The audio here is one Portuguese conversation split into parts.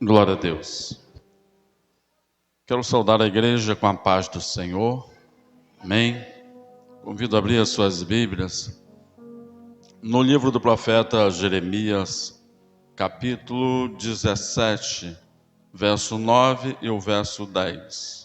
Glória a Deus. Quero saudar a igreja com a paz do Senhor. Amém. Convido a abrir as suas Bíblias no livro do profeta Jeremias, capítulo 17, verso 9 e o verso 10.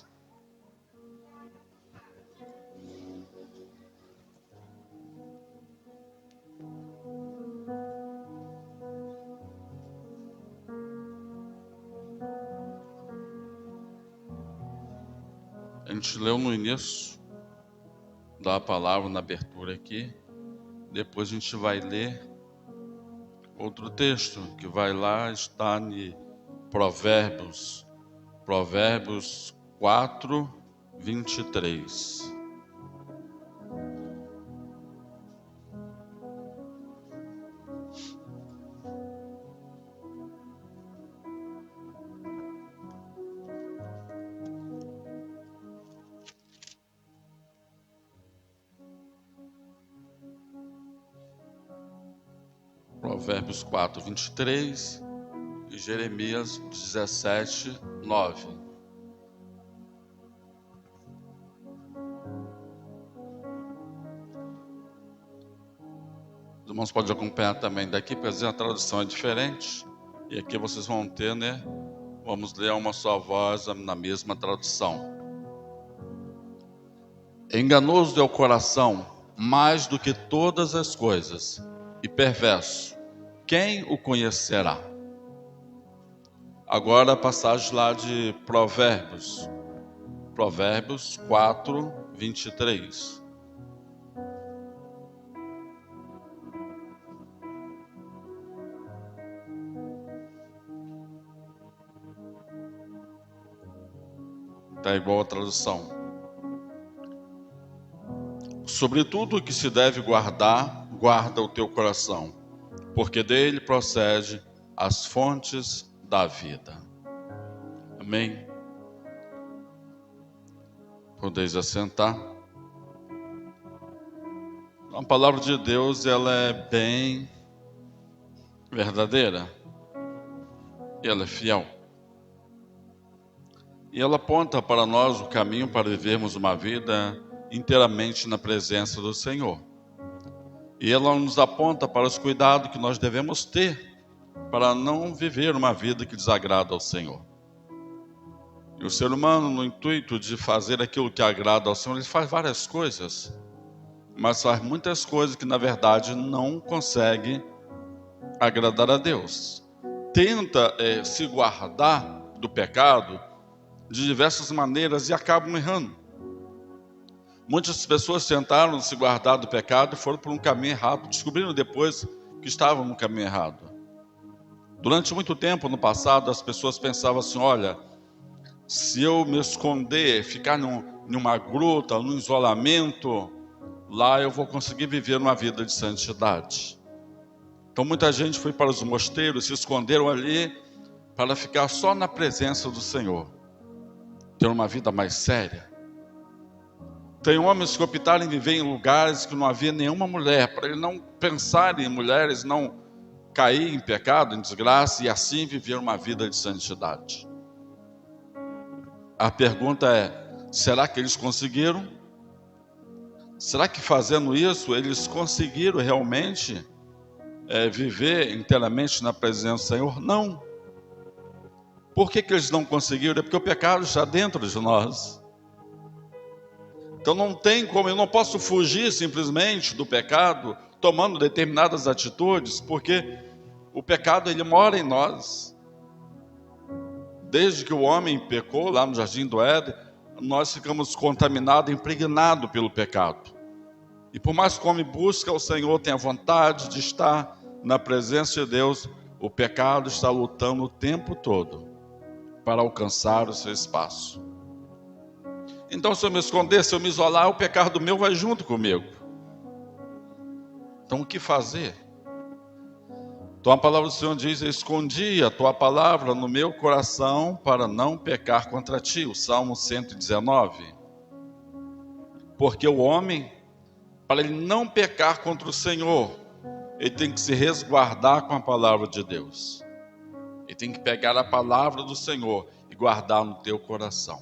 A gente leu no início da palavra, na abertura aqui. Depois a gente vai ler outro texto que vai lá, está em Provérbios 4, 23. Provérbios 4, 23 e Jeremias 17, 9. Os irmãos podem acompanhar também daqui, porque a tradução é diferente. E aqui vocês vão ter, né? Vamos ler uma só voz na mesma tradução. Enganoso é o coração mais do que todas as coisas, e perverso, quem o conhecerá? Agora a passagem lá de Provérbios 4, 23. Está igual a tradução. Sobretudo o que se deve guardar, guarda o teu coração, porque dele procede as fontes da vida. Amém? Podeis assentar. A palavra de Deus, ela é bem verdadeira. Ela é fiel. E ela aponta para nós o caminho para vivermos uma vida inteiramente na presença do Senhor. E ela nos aponta para os cuidados que nós devemos ter para não viver uma vida que desagrada ao Senhor. E o ser humano, no intuito de fazer aquilo que agrada ao Senhor, ele faz várias coisas, mas faz muitas coisas que na verdade não consegue agradar a Deus. Tenta se guardar do pecado de diversas maneiras e acabam errando. Muitas pessoas tentaram se guardar do pecado e foram por um caminho errado, descobriram depois que estavam no caminho errado. Durante muito tempo no passado, as pessoas pensavam assim: olha, se eu me esconder, ficar numa gruta, num isolamento, lá eu vou conseguir viver uma vida de santidade. Então muita gente foi para os mosteiros, se esconderam ali para ficar só na presença do Senhor, ter uma vida mais séria. Tem homens que optaram em viver em lugares que não havia nenhuma mulher, para ele não pensar em mulheres, não cair em pecado, em desgraça, e assim viver uma vida de santidade. A pergunta é: será que eles conseguiram? Será que fazendo isso, eles conseguiram realmente viver inteiramente na presença do Senhor? Não. Por que eles não conseguiram? É porque o pecado está dentro de nós. Então não tem como, eu não posso fugir simplesmente do pecado, tomando determinadas atitudes, porque o pecado, ele mora em nós. Desde que o homem pecou lá no Jardim do Éden, nós ficamos contaminados, impregnados pelo pecado. E por mais que o homem busca o Senhor, tenha vontade de estar na presença de Deus, o pecado está lutando o tempo todo para alcançar o seu espaço. Então, se eu me esconder, se eu me isolar, o pecado meu vai junto comigo. Então, o que fazer? Então, a palavra do Senhor diz: escondi a tua palavra no meu coração para não pecar contra ti. O Salmo 119. Porque o homem, para ele não pecar contra o Senhor, ele tem que se resguardar com a palavra de Deus. E tem que pegar a palavra do Senhor e guardar no teu coração.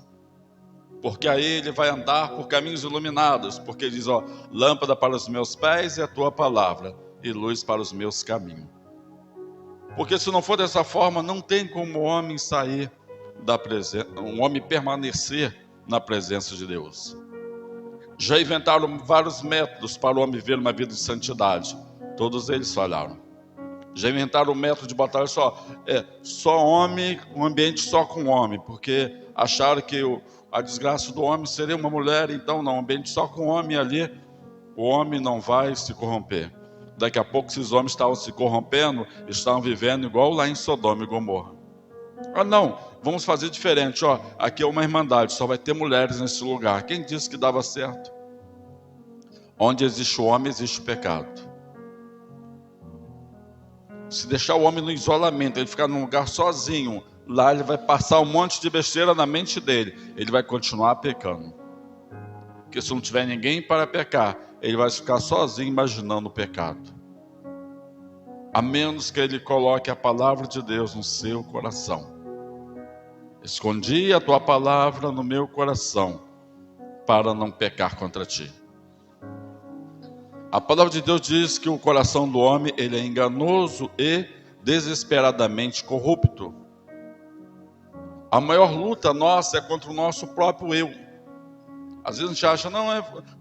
Porque aí ele vai andar por caminhos iluminados. Porque ele diz, lâmpada para os meus pés é a tua palavra e luz para os meus caminhos. Porque se não for dessa forma, não tem como o homem sair da presença, um homem permanecer na presença de Deus. Já inventaram vários métodos para o homem viver uma vida de santidade. Todos eles falharam. Já inventaram o método de botar só homem, um ambiente só com homem, porque acharam que a desgraça do homem seria uma mulher, então não, um ambiente só com homem ali, o homem não vai se corromper. Daqui a pouco esses homens estavam se corrompendo, estavam vivendo igual lá em Sodoma e Gomorra. Não, vamos fazer diferente, aqui é uma irmandade, só vai ter mulheres nesse lugar. Quem disse que dava certo? Onde existe o homem, existe o pecado. Se deixar o homem no isolamento, ele ficar num lugar sozinho, lá ele vai passar um monte de besteira na mente dele, ele vai continuar pecando. Porque se não tiver ninguém para pecar, ele vai ficar sozinho imaginando o pecado. A menos que ele coloque a palavra de Deus no seu coração. Escondi a tua palavra no meu coração, para não pecar contra ti. A palavra de Deus diz que o coração do homem ele é enganoso e desesperadamente corrupto. A maior luta nossa é contra o nosso próprio eu. Às vezes a gente acha,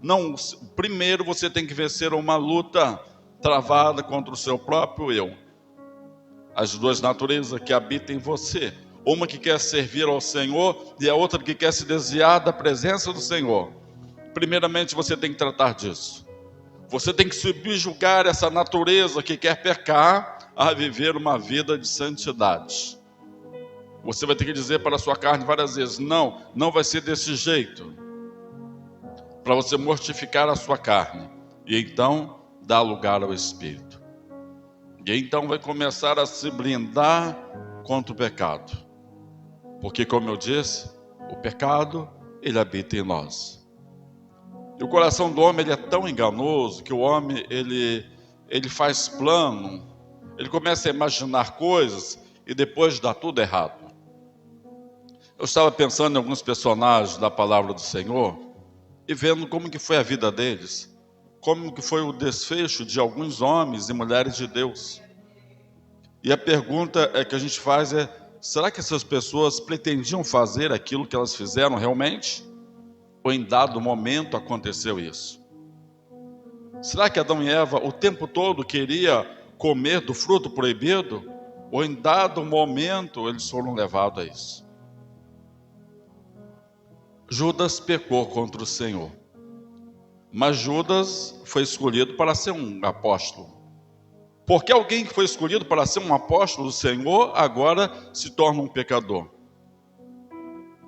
não, primeiro você tem que vencer uma luta travada contra o seu próprio eu. As duas naturezas que habitam em você. Uma que quer servir ao Senhor e a outra que quer se desviar da presença do Senhor. Primeiramente você tem que tratar disso. Você tem que subjugar essa natureza que quer pecar a viver uma vida de santidade. Você vai ter que dizer para a sua carne várias vezes, não vai ser desse jeito. Para você mortificar a sua carne. E então dar lugar ao Espírito. E então vai começar a se blindar contra o pecado. Porque como eu disse, o pecado, ele habita em nós. E o coração do homem ele é tão enganoso que o homem ele faz plano, ele começa a imaginar coisas e depois dá tudo errado. Eu estava pensando em alguns personagens da palavra do Senhor e vendo como que foi a vida deles, como que foi o desfecho de alguns homens e mulheres de Deus. E a pergunta que a gente faz é, será que essas pessoas pretendiam fazer aquilo que elas fizeram realmente? Ou em dado momento aconteceu isso? Será que Adão e Eva o tempo todo queriam comer do fruto proibido? Ou em dado momento eles foram levados a isso? Judas pecou contra o Senhor. Mas Judas foi escolhido para ser um apóstolo. Porque alguém que foi escolhido para ser um apóstolo do Senhor, agora se torna um pecador.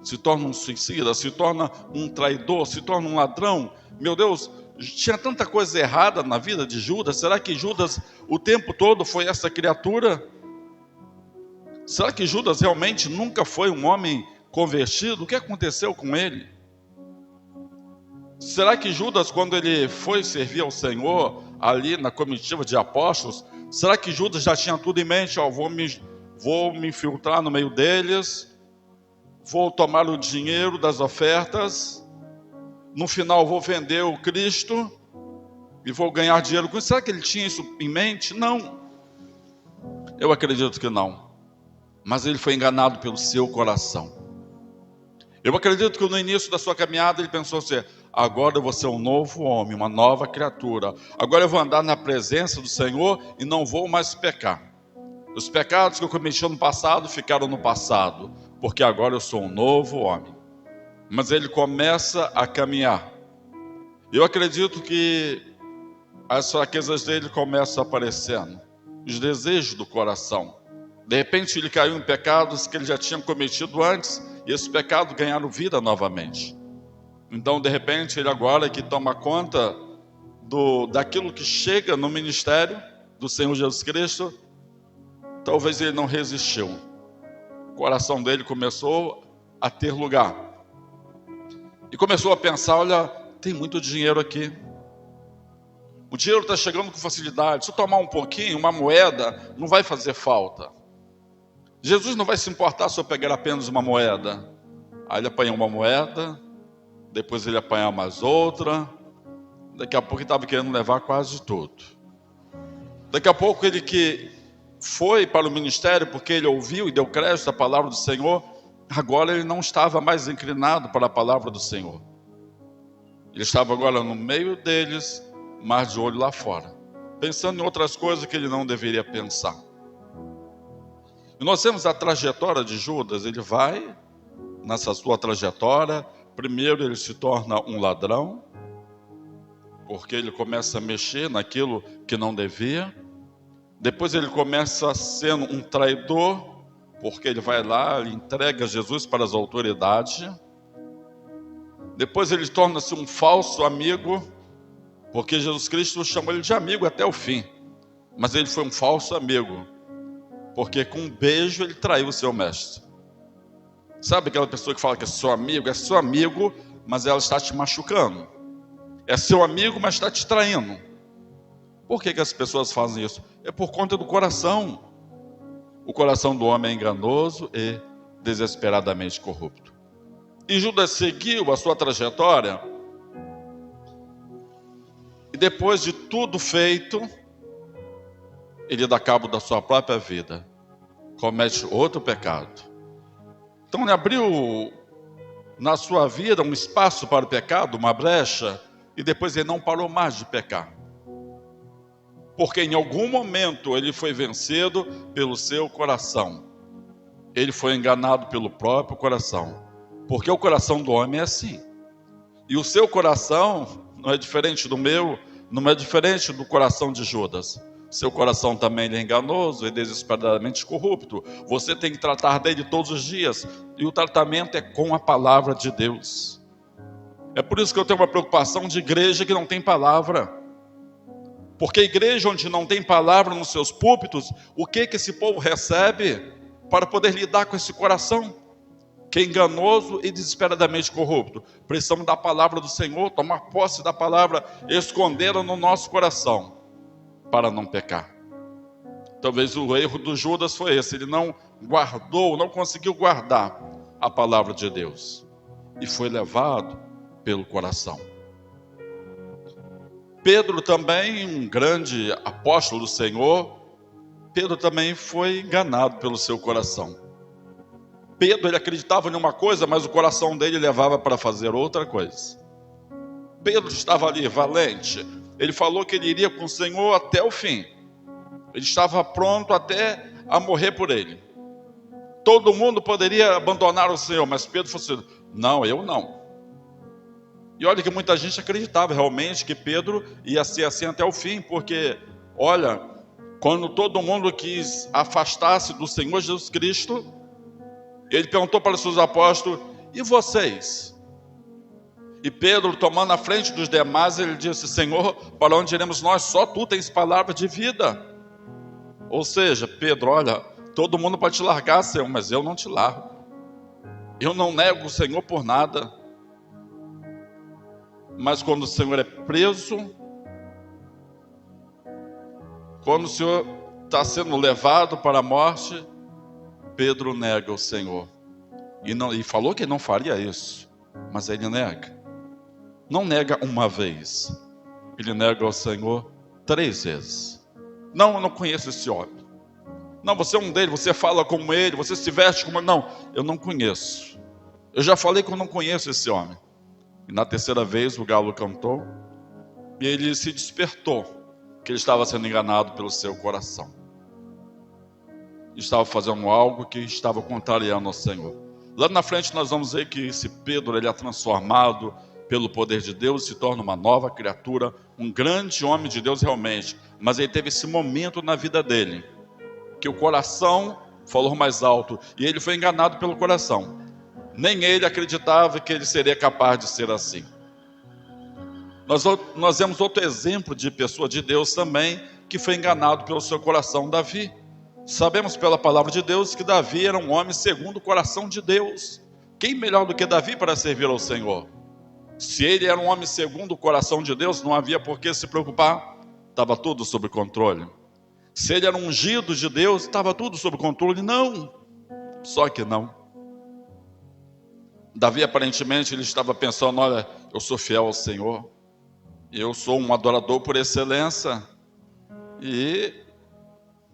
Se torna um suicida, se torna um traidor, se torna um ladrão. Meu Deus, tinha tanta coisa errada na vida de Judas. Será que Judas o tempo todo foi essa criatura? Será que Judas realmente nunca foi um homem convertido? O que aconteceu com ele? Será que Judas, quando ele foi servir ao Senhor, ali na comitiva de apóstolos, será que Judas já tinha tudo em mente? Vou me infiltrar no meio deles, vou tomar o dinheiro das ofertas, no final vou vender o Cristo e vou ganhar dinheiro com isso. Será que ele tinha isso em mente? Não. Eu acredito que não. Mas ele foi enganado pelo seu coração. Eu acredito que no início da sua caminhada ele pensou assim, agora eu vou ser um novo homem, uma nova criatura. Agora eu vou andar na presença do Senhor e não vou mais pecar. Os pecados que eu cometi no passado ficaram no passado, porque agora eu sou um novo homem. Mas ele começa a caminhar. Eu acredito que as fraquezas dele começam aparecendo, os desejos do coração. De repente ele caiu em pecados que ele já tinha cometido antes, e esses pecados ganharam vida novamente. Então de repente ele agora que toma conta daquilo que chega no ministério do Senhor Jesus Cristo, talvez ele não resistiu. O coração dele começou a ter lugar. E começou a pensar, olha, tem muito dinheiro aqui. O dinheiro está chegando com facilidade. Se eu tomar um pouquinho, uma moeda, não vai fazer falta. Jesus não vai se importar se eu pegar apenas uma moeda. Aí ele apanhou uma moeda, depois ele apanhou mais outra, daqui a pouco ele estava querendo levar quase tudo. Daqui a pouco ele que foi para o ministério porque ele ouviu e deu crédito à palavra do Senhor, agora ele não estava mais inclinado para a palavra do Senhor. Ele estava agora no meio deles, mas de olho lá fora, pensando em outras coisas que ele não deveria pensar. E nós temos a trajetória de Judas. Ele vai nessa sua trajetória. Primeiro ele se torna um ladrão, porque ele começa a mexer naquilo que não devia. Depois ele começa sendo um traidor, porque ele vai lá, ele entrega Jesus para as autoridades. Depois ele torna-se um falso amigo, porque Jesus Cristo chamou ele de amigo até o fim. Mas ele foi um falso amigo, porque com um beijo ele traiu o seu mestre. Sabe aquela pessoa que fala que é seu amigo, mas ela está te machucando. É seu amigo, mas está te traindo. Por que as pessoas fazem isso? É por conta do coração. O coração do homem é enganoso e desesperadamente corrupto. E Judas seguiu a sua trajetória. E depois de tudo feito, ele dá cabo da sua própria vida. Comete outro pecado. Então ele abriu na sua vida um espaço para o pecado, uma brecha, e depois ele não parou mais de pecar. Porque em algum momento ele foi vencido pelo seu coração. Ele foi enganado pelo próprio coração. Porque o coração do homem é assim. E o seu coração não é diferente do meu, não é diferente do coração de Judas. Seu coração também é enganoso e desesperadamente corrupto. Você tem que tratar dele todos os dias. E o tratamento é com a palavra de Deus. É por isso que eu tenho uma preocupação de igreja que não tem palavra. Porque a igreja onde não tem palavra nos seus púlpitos, o que esse povo recebe para poder lidar com esse coração? Que é enganoso e desesperadamente corrupto. Precisamos da palavra do Senhor, tomar posse da palavra, escondê-la no nosso coração, para não pecar. Talvez o erro do Judas foi esse, ele não guardou, não conseguiu guardar a palavra de Deus. E foi levado pelo coração. Pedro também, um grande apóstolo do Senhor, Pedro também foi enganado pelo seu coração. Pedro, ele acreditava em uma coisa, mas o coração dele levava para fazer outra coisa. Pedro estava ali, valente. Ele falou que ele iria com o Senhor até o fim. Ele estava pronto até a morrer por ele. Todo mundo poderia abandonar o Senhor, mas Pedro falou assim, não, eu não. E olha que muita gente acreditava realmente que Pedro ia ser assim até o fim, porque, olha, quando todo mundo quis afastar-se do Senhor Jesus Cristo, ele perguntou para os seus apóstolos, e vocês? E Pedro, tomando a frente dos demais, ele disse, Senhor, para onde iremos nós? Só tu tens palavra de vida. Ou seja, Pedro, olha, todo mundo pode te largar, Senhor, mas eu não te largo. Eu não nego o Senhor por nada. Mas quando o Senhor é preso, quando o Senhor está sendo levado para a morte, Pedro nega o Senhor. E falou que não faria isso, mas ele nega. Não nega uma vez, ele nega ao Senhor 3 vezes. Não, eu não conheço esse homem. Não, você é um deles, você fala como ele, você se veste como ele. Não, eu não conheço. Eu já falei que eu não conheço esse homem. E na 3ª vez o galo cantou e ele se despertou, que ele estava sendo enganado pelo seu coração. Estava fazendo algo que estava contrariando ao Senhor. Lá na frente nós vamos ver que esse Pedro, ele é transformado pelo poder de Deus, se torna uma nova criatura, um grande homem de Deus realmente. Mas ele teve esse momento na vida dele, que o coração falou mais alto, e ele foi enganado pelo coração. Nem ele acreditava que ele seria capaz de ser assim. Nós vemos outro exemplo de pessoa de Deus também, que foi enganado pelo seu coração, Davi. Sabemos pela palavra de Deus que Davi era um homem segundo o coração de Deus. Quem melhor do que Davi para servir ao Senhor? Se ele era um homem segundo o coração de Deus, não havia por que se preocupar. Estava tudo sob controle. Se ele era ungido de Deus, estava tudo sob controle. Não. Só que não. Davi, aparentemente, ele estava pensando: olha, eu sou fiel ao Senhor, eu sou um adorador por excelência, e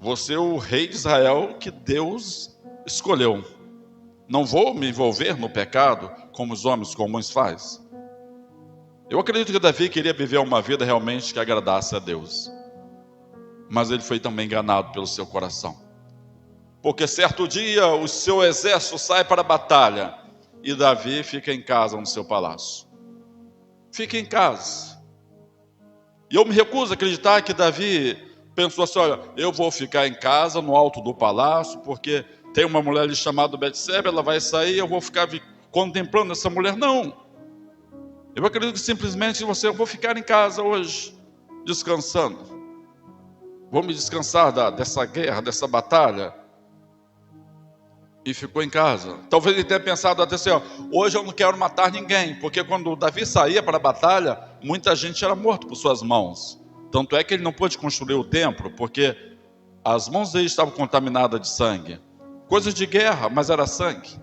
você é o rei de Israel que Deus escolheu. Não vou me envolver no pecado como os homens comuns fazem. Eu acredito que Davi queria viver uma vida realmente que agradasse a Deus, mas ele foi também enganado pelo seu coração, porque certo dia o seu exército sai para a batalha e Davi fica em casa no seu palácio. Fica em casa. E eu me recuso a acreditar que Davi pensou assim: olha, eu vou ficar em casa no alto do palácio, porque tem uma mulher ali chamada Betseba, ela vai sair, eu vou ficar contemplando essa mulher. Não. Eu acredito que simplesmente eu vou ficar em casa hoje, descansando. Vou me descansar dessa guerra, dessa batalha. E ficou em casa. Talvez ele tenha pensado até assim: ó, hoje eu não quero matar ninguém, porque quando Davi saía para a batalha, muita gente era morta por suas mãos. Tanto é que ele não pôde construir o templo, porque as mãos dele estavam contaminadas de sangue. Coisas de guerra, mas era sangue.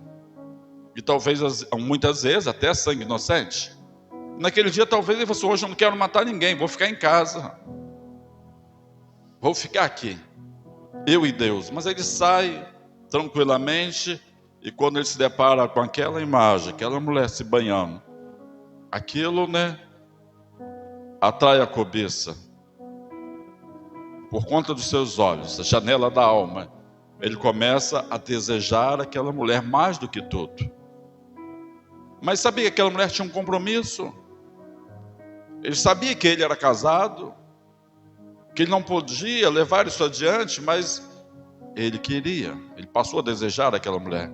E talvez, muitas vezes, até sangue inocente. Naquele dia, talvez ele fosse: hoje eu não quero matar ninguém, vou ficar em casa. Vou ficar aqui, eu e Deus. Mas ele sai tranquilamente, e quando ele se depara com aquela imagem, aquela mulher se banhando, aquilo, atrai a cobiça. Por conta dos seus olhos, a janela da alma, ele começa a desejar aquela mulher mais do que tudo. Mas sabia que aquela mulher tinha um compromisso? Ele sabia que ele era casado, que ele não podia levar isso adiante, mas ele queria, ele passou a desejar aquela mulher.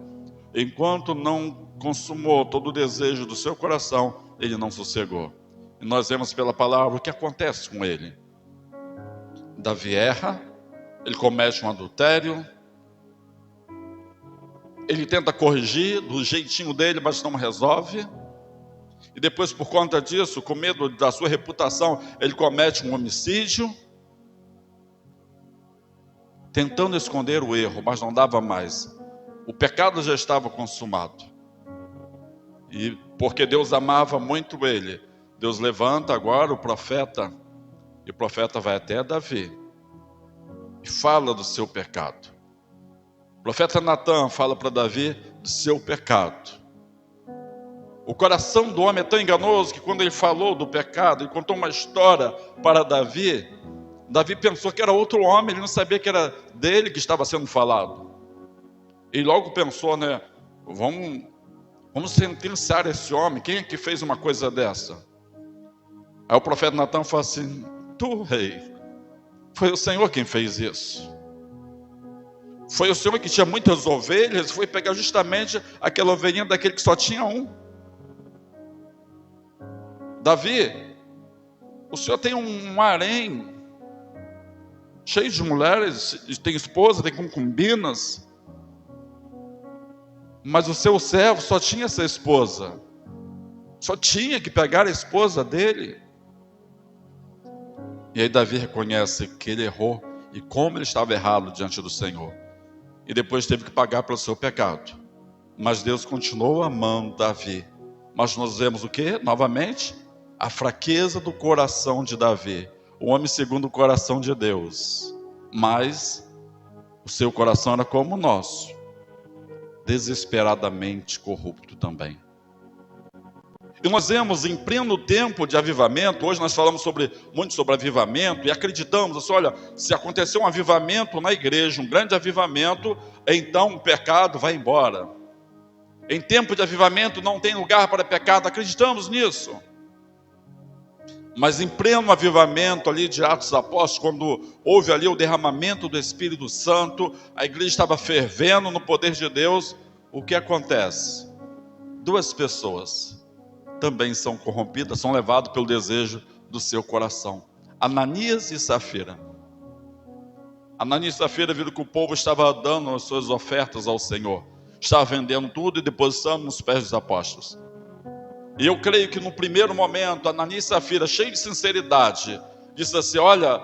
Enquanto não consumou todo o desejo do seu coração, ele não sossegou. E nós vemos pela palavra o que acontece com ele. Davi erra, ele comete um adultério, ele tenta corrigir do jeitinho dele, mas não resolve. E depois, por conta disso, com medo da sua reputação, ele comete um homicídio, tentando esconder o erro, mas não dava mais. O pecado já estava consumado. E porque Deus amava muito ele, Deus levanta agora o profeta, e o profeta vai até Davi e fala do seu pecado. O profeta Natan fala para Davi do seu pecado. O coração do homem é tão enganoso que quando ele falou do pecado, ele contou uma história para Davi. Davi pensou que era outro homem, ele não sabia que era dele que estava sendo falado. E logo pensou, vamos sentenciar esse homem, quem é que fez uma coisa dessa? Aí o profeta Natan falou assim: tu, rei, foi o Senhor quem fez isso. Foi o Senhor que tinha muitas ovelhas, foi pegar justamente aquela ovelhinha daquele que só tinha um. Davi, o Senhor tem um harém cheio de mulheres, tem esposa, tem concubinas, mas o seu servo só tinha essa esposa, só tinha que pegar a esposa dele. E aí Davi reconhece que ele errou e como ele estava errado diante do Senhor, e depois teve que pagar pelo seu pecado. Mas Deus continuou amando Davi. Mas nós vemos o que? Novamente, a fraqueza do coração de Davi, o homem segundo o coração de Deus. Mas o seu coração era como o nosso, desesperadamente corrupto também. E nós vemos em pleno tempo de avivamento, hoje nós falamos muito sobre avivamento, e acreditamos assim: olha, se acontecer um avivamento na igreja, um grande avivamento, então o pecado vai embora. Em tempo de avivamento não tem lugar para pecado, acreditamos nisso. Mas em pleno avivamento ali de Atos dos Apóstolos, quando houve ali o derramamento do Espírito Santo, a igreja estava fervendo no poder de Deus, o que acontece? Duas pessoas também são corrompidas, são levadas pelo desejo do seu coração. Ananias e Safira. Ananias e Safira viram que o povo estava dando as suas ofertas ao Senhor, estava vendendo tudo e depositando nos pés dos apóstolos. E eu creio que no primeiro momento, Ananias e Safira, cheio de sinceridade, disse assim: olha,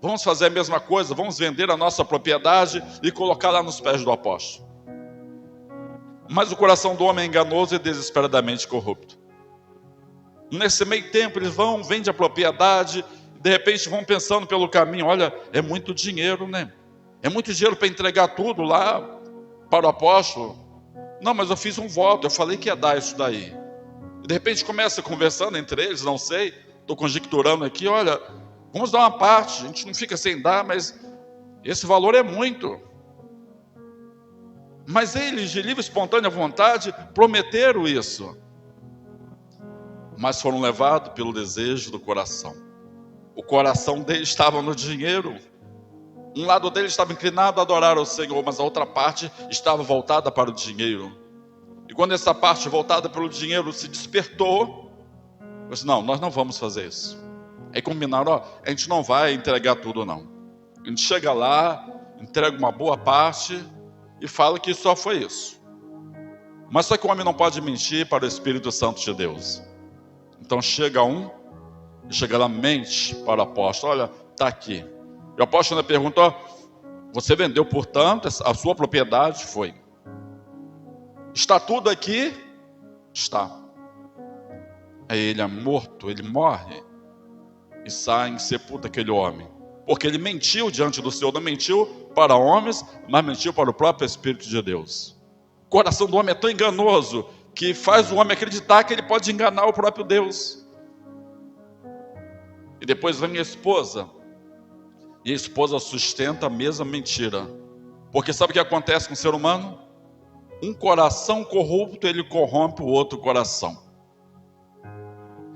vamos fazer a mesma coisa, vamos vender a nossa propriedade e colocar lá nos pés do apóstolo. Mas o coração do homem é enganoso e desesperadamente corrupto. Nesse meio tempo eles vendem a propriedade, de repente vão pensando pelo caminho, olha, é muito dinheiro, né? É muito dinheiro para entregar tudo lá para o apóstolo. Não, mas eu fiz um voto, eu falei que ia dar isso daí. E de repente começa conversando entre eles, não sei, estou conjecturando aqui, olha, vamos dar uma parte, a gente não fica sem dar, mas esse valor é muito. Mas eles, de livre e espontânea vontade, prometeram isso. Mas foram levados pelo desejo do coração. O coração deles estava no dinheiro. Um lado deles estava inclinado a adorar ao Senhor, mas a outra parte estava voltada para o dinheiro. E quando essa parte voltada para o dinheiro se despertou, eu disse, não, nós não vamos fazer isso. Aí combinaram, a gente não vai entregar tudo não. A gente chega lá, entrega uma boa parte e fala que só foi isso. Mas só que o homem não pode mentir para o Espírito Santo de Deus. Então chega um e chega lá, mente para o apóstolo, olha, está aqui. E o apóstolo ainda perguntou, você vendeu portanto a sua propriedade? Foi. Está tudo aqui? Está. Aí ele é morto, ele morre e sai e sepulta aquele homem. Porque ele mentiu diante do Senhor, não mentiu para homens, mas mentiu para o próprio Espírito de Deus. O coração do homem é tão enganoso que faz o homem acreditar que ele pode enganar o próprio Deus. E depois vem a esposa. E a esposa sustenta a mesma mentira. Porque sabe o que acontece com o ser humano? Um coração corrupto, ele corrompe o outro coração.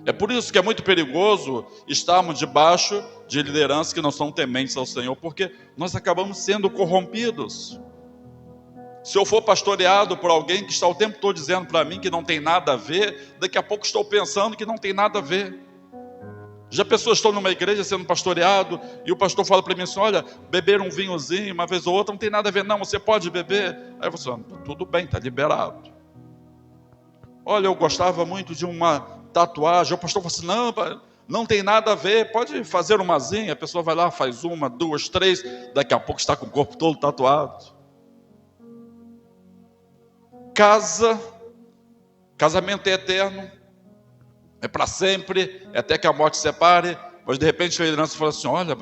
É por isso que é muito perigoso estarmos debaixo de lideranças que não são tementes ao Senhor, porque nós acabamos sendo corrompidos. Se eu for pastoreado por alguém que está o tempo todo dizendo para mim que não tem nada a ver, daqui a pouco estou pensando que não tem nada a ver. Já pessoas estão numa igreja sendo pastoreado e o pastor fala para mim assim, olha, beber um vinhozinho uma vez ou outra não tem nada a ver, não, você pode beber. Aí você fala, tudo bem, está liberado. Olha, eu gostava muito de uma tatuagem, o pastor falou assim, não tem nada a ver, pode fazer umazinha, a pessoa vai lá, faz uma, duas, três, daqui a pouco está com o corpo todo tatuado. Casamento é eterno, é para sempre, é até que a morte separe, mas de repente a liderança fala assim, olha,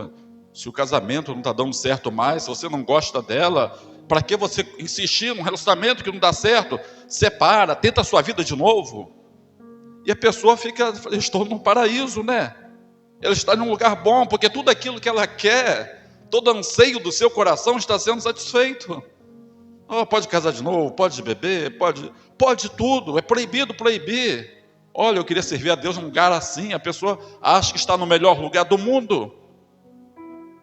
se o casamento não está dando certo mais, se você não gosta dela, para que você insistir num relacionamento que não dá certo? Separa, tenta a sua vida de novo. E a pessoa fica, estou num paraíso, né? Ela está num lugar bom, porque tudo aquilo que ela quer, todo anseio do seu coração está sendo satisfeito. Oh, pode casar de novo, pode beber, pode tudo, é proibido proibir. Olha, eu queria servir a Deus num lugar assim, a pessoa acha que está no melhor lugar do mundo.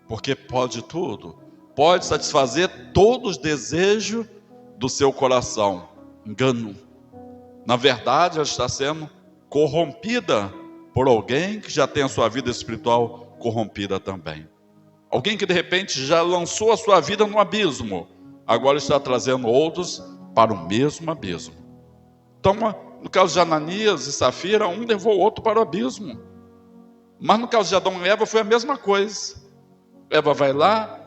Porque pode tudo, pode satisfazer todos os desejos do seu coração. Engano. Na verdade, ela está sendo corrompida por alguém que já tem a sua vida espiritual corrompida também. Alguém que de repente já lançou a sua vida no abismo, agora está trazendo outros para o mesmo abismo. Então, no caso de Ananias e Safira, um levou o outro para o abismo. Mas no caso de Adão e Eva foi a mesma coisa. Eva vai lá,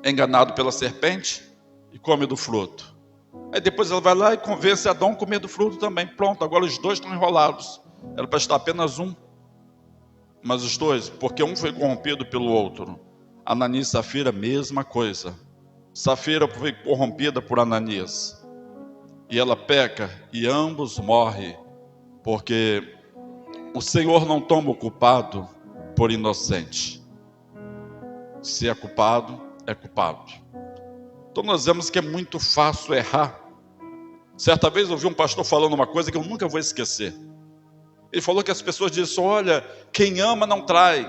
é enganado pela serpente e come do fruto. Aí depois ela vai lá e convence Adão a comer do fruto também. Pronto, agora os dois estão enrolados. Era para estar apenas um. Mas os dois, porque um foi corrompido pelo outro. Ananias e Safira, mesma coisa. Safira foi corrompida por Ananias. E ela peca e ambos morrem. Porque o Senhor não toma o culpado por inocente. Se é culpado, é culpado. Então nós vemos que é muito fácil errar. Certa vez eu ouvi um pastor falando uma coisa que eu nunca vou esquecer. Ele falou que as pessoas dizem, olha, quem ama não trai.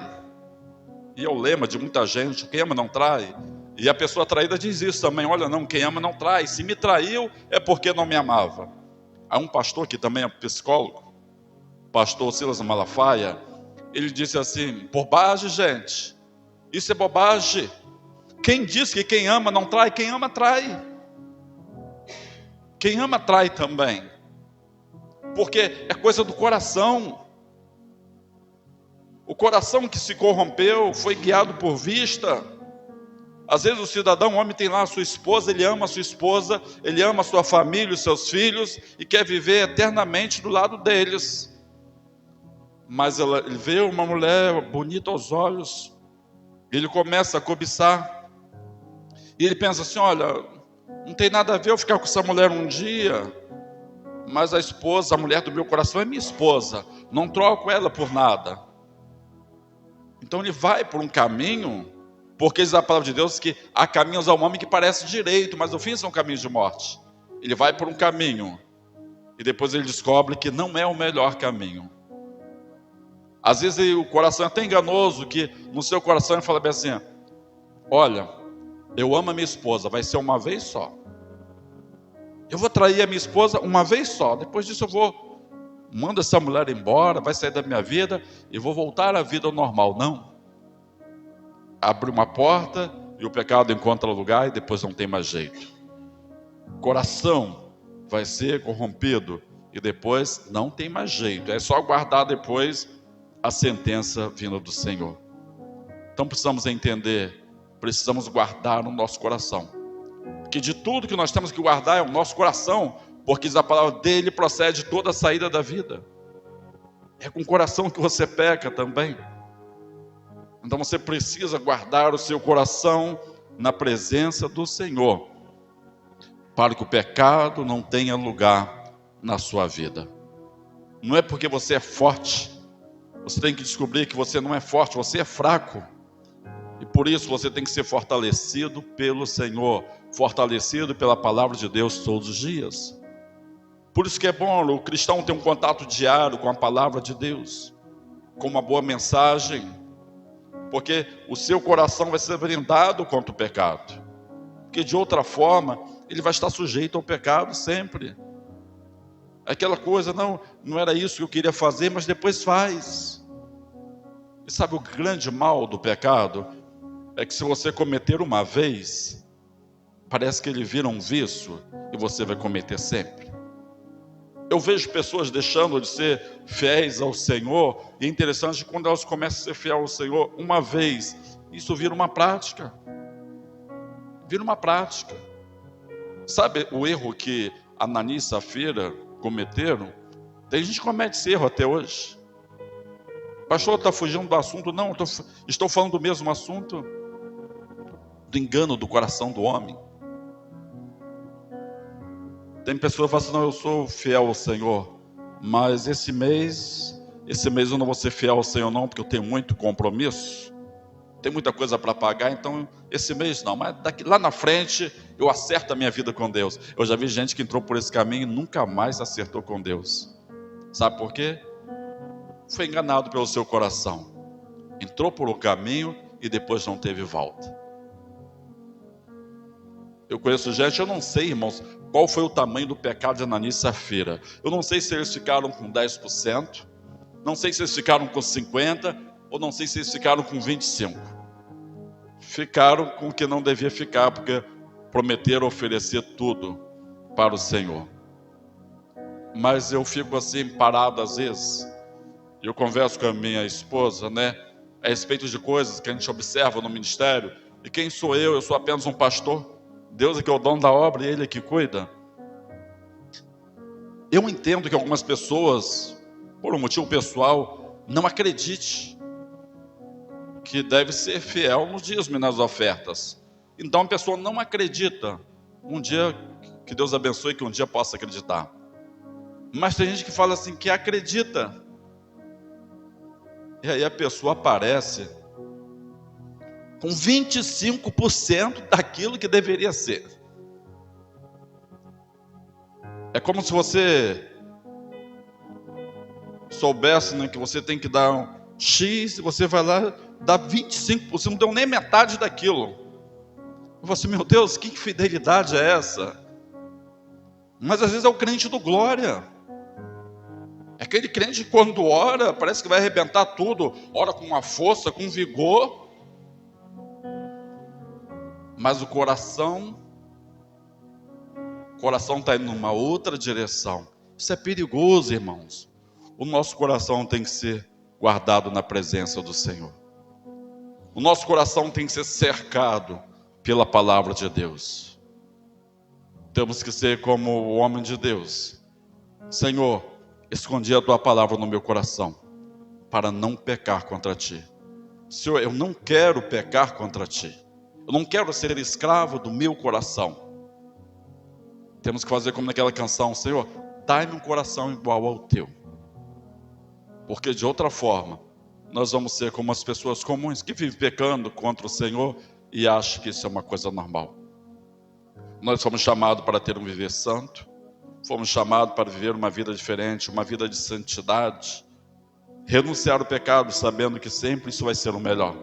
E é o lema de muita gente, quem ama não trai. E a pessoa traída diz isso também, olha não, quem ama não trai. Se me traiu é porque não me amava. Há um pastor que também é psicólogo, pastor Silas Malafaia, ele disse assim, bobagem gente, isso é bobagem. Quem diz que quem ama não trai? Quem ama trai. Quem ama trai também. Porque é coisa do coração. O coração que se corrompeu foi guiado por vista. Às vezes o cidadão, o homem, tem lá a sua esposa, ele ama a sua esposa, ele ama a sua família, os seus filhos, e quer viver eternamente do lado deles. Mas ele vê uma mulher bonita aos olhos, ele começa a cobiçar, e ele pensa assim: olha, não tem nada a ver eu ficar com essa mulher um dia, mas a esposa, a mulher do meu coração é minha esposa, não troco ela por nada. Então ele vai por um caminho, porque diz a palavra de Deus que há caminhos ao homem que parece direito, mas no fim são caminhos de morte. Ele vai por um caminho, e depois ele descobre que não é o melhor caminho. Às vezes o coração é tão enganoso, que no seu coração ele fala bem assim: olha, eu amo a minha esposa, vai ser uma vez só. Eu vou trair a minha esposa uma vez só, depois disso eu mando essa mulher embora, vai sair da minha vida e vou voltar à vida normal. Não. Abre uma porta e o pecado encontra lugar e depois não tem mais jeito. O coração vai ser corrompido e depois não tem mais jeito. É só aguardar depois a sentença vinda do Senhor. Então precisamos entender, precisamos guardar no nosso coração. Que de tudo que nós temos que guardar é o nosso coração, porque a palavra dele procede toda a saída da vida. É com o coração que você peca também. Então você precisa guardar o seu coração na presença do Senhor, para que o pecado não tenha lugar na sua vida. Não é porque você é forte, você tem que descobrir que você não é forte, você é fraco. E por isso você tem que ser fortalecido pelo Senhor, fortalecido pela palavra de Deus todos os dias. Por isso que é bom o cristão ter um contato diário com a palavra de Deus, com uma boa mensagem, porque o seu coração vai ser blindado contra o pecado. Porque de outra forma, ele vai estar sujeito ao pecado sempre. Aquela coisa, não era isso que eu queria fazer, mas depois faz. E sabe o grande mal do pecado? É que se você cometer uma vez, parece que ele vira um vício e você vai cometer sempre. Eu vejo pessoas deixando de ser fiéis ao Senhor, e é interessante que quando elas começam a ser fiéis ao Senhor uma vez, isso vira uma prática. Vira uma prática. Sabe o erro que Ananias e Safira cometeram? Tem gente que comete esse erro até hoje. O pastor está fugindo do assunto. Não, estou falando do mesmo assunto. Do engano do coração do homem. Tem pessoas que falam assim: não, eu sou fiel ao Senhor, mas esse mês eu não vou ser fiel ao Senhor não, porque eu tenho muito compromisso, tem muita coisa para pagar, então esse mês não, mas lá na frente eu acerto a minha vida com Deus. Eu já vi gente que entrou por esse caminho e nunca mais acertou com Deus. Sabe por quê? Foi enganado pelo seu coração. Entrou por um caminho e depois não teve volta. Eu conheço gente, eu não sei, irmãos, qual foi o tamanho do pecado de Ananias e Safira. Eu não sei se eles ficaram com 10%, não sei se eles ficaram com 50%, ou não sei se eles ficaram com 25%. Ficaram com o que não devia ficar, porque prometeram oferecer tudo para o Senhor. Mas eu fico assim parado às vezes, e eu converso com a minha esposa, a respeito de coisas que a gente observa no ministério. E quem sou eu? Eu sou apenas um pastor. Deus é que é o dono da obra e Ele é que cuida. Eu entendo que algumas pessoas, por um motivo pessoal, não acreditem que deve ser fiel nos dízimos e nas ofertas. Então a pessoa não acredita. Um dia, que Deus abençoe, que um dia possa acreditar. Mas tem gente que fala assim, que acredita. E aí a pessoa aparece com 25% daquilo que deveria ser. É como se você soubesse, que você tem que dar um X, e você vai lá, dá 25%, não deu nem metade daquilo. Eu falo assim, meu Deus, que fidelidade é essa? Mas às vezes é o crente do glória. É aquele crente que quando ora, parece que vai arrebentar tudo, ora com uma força, com vigor, mas o coração está indo numa outra direção. Isso é perigoso, irmãos. O nosso coração tem que ser guardado na presença do Senhor. O nosso coração tem que ser cercado pela palavra de Deus. Temos que ser como o homem de Deus. Senhor, escondi a tua palavra no meu coração, para não pecar contra ti. Senhor, eu não quero pecar contra ti. Eu não quero ser escravo do meu coração. Temos que fazer como naquela canção: Senhor, dai-me um coração igual ao teu. Porque de outra forma, nós vamos ser como as pessoas comuns que vivem pecando contra o Senhor e acham que isso é uma coisa normal. Nós fomos chamados para ter um viver santo, fomos chamados para viver uma vida diferente, uma vida de santidade. Renunciar ao pecado sabendo que sempre isso vai ser o melhor.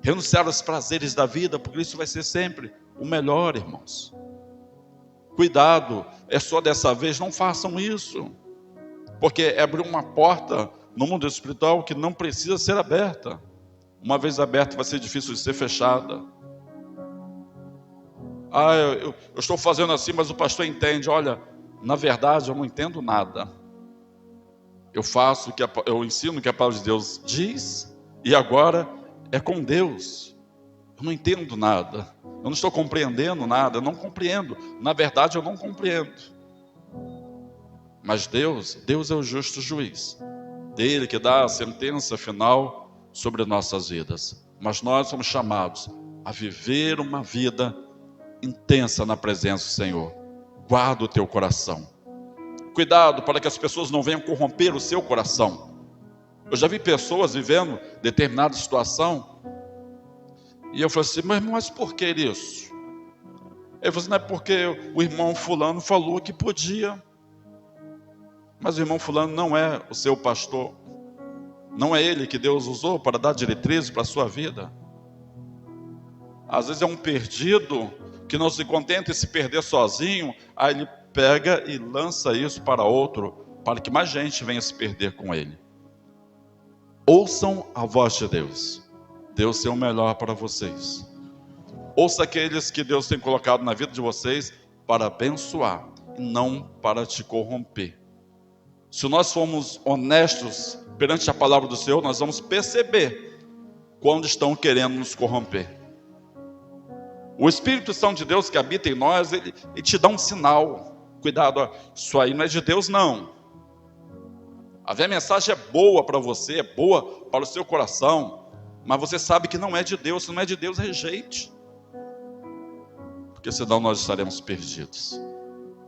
Renunciar aos prazeres da vida, porque isso vai ser sempre o melhor, irmãos. Cuidado, é só dessa vez, não façam isso. Porque abriu uma porta no mundo espiritual que não precisa ser aberta. Uma vez aberta vai ser difícil de ser fechada. Eu estou fazendo assim, mas o pastor entende. Olha, na verdade eu não entendo nada. Eu ensino o que a palavra de Deus diz, e agora é com Deus. Eu não entendo nada. Eu não estou compreendendo nada, eu não compreendo. Na verdade eu não compreendo. Mas Deus é o justo juiz. Dele que dá a sentença final sobre nossas vidas. Mas nós somos chamados a viver uma vida intensa na presença do Senhor. Guarda o teu coração. Cuidado para que as pessoas não venham corromper o seu coração. Eu já vi pessoas vivendo determinada situação, e eu falei assim: mas por que isso? Ele falou assim: não é porque o irmão fulano falou que podia. Mas o irmão fulano não é o seu pastor. Não é ele que Deus usou para dar diretrizes para a sua vida. Às vezes é um perdido que não se contenta em se perder sozinho, aí ele pega e lança isso para outro, para que mais gente venha se perder com ele. Ouçam a voz de Deus. Deus tem o melhor para vocês. Ouça aqueles que Deus tem colocado na vida de vocês para abençoar e não para te corromper. Se nós formos honestos perante a palavra do Senhor, nós vamos perceber quando estão querendo nos corromper. O Espírito Santo de Deus que habita em nós, ele te dá um sinal. Cuidado, isso aí não é de Deus não. A mensagem é boa para você, é boa para o seu coração, mas você sabe que não é de Deus. Se não é de Deus, rejeite, porque senão nós estaremos perdidos.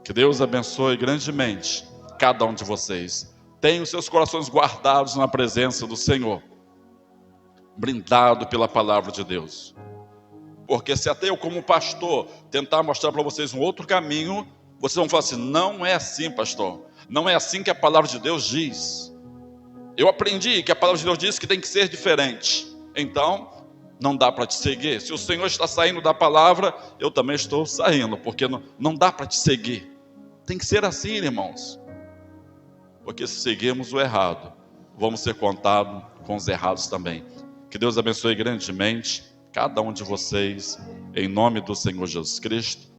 Que Deus abençoe grandemente cada um de vocês. Tenham os seus corações guardados na presença do Senhor, blindado pela palavra de Deus. Porque se até eu como pastor tentar mostrar para vocês um outro caminho, vocês vão falar assim: não é assim, pastor, não é assim que a palavra de Deus diz. Eu aprendi que a palavra de Deus diz que tem que ser diferente, então não dá para te seguir. Se o Senhor está saindo da palavra, eu também estou saindo, porque não dá para te seguir. Tem que ser assim, irmãos, porque se seguirmos o errado, vamos ser contados com os errados também. Que Deus abençoe grandemente cada um de vocês, em nome do Senhor Jesus Cristo.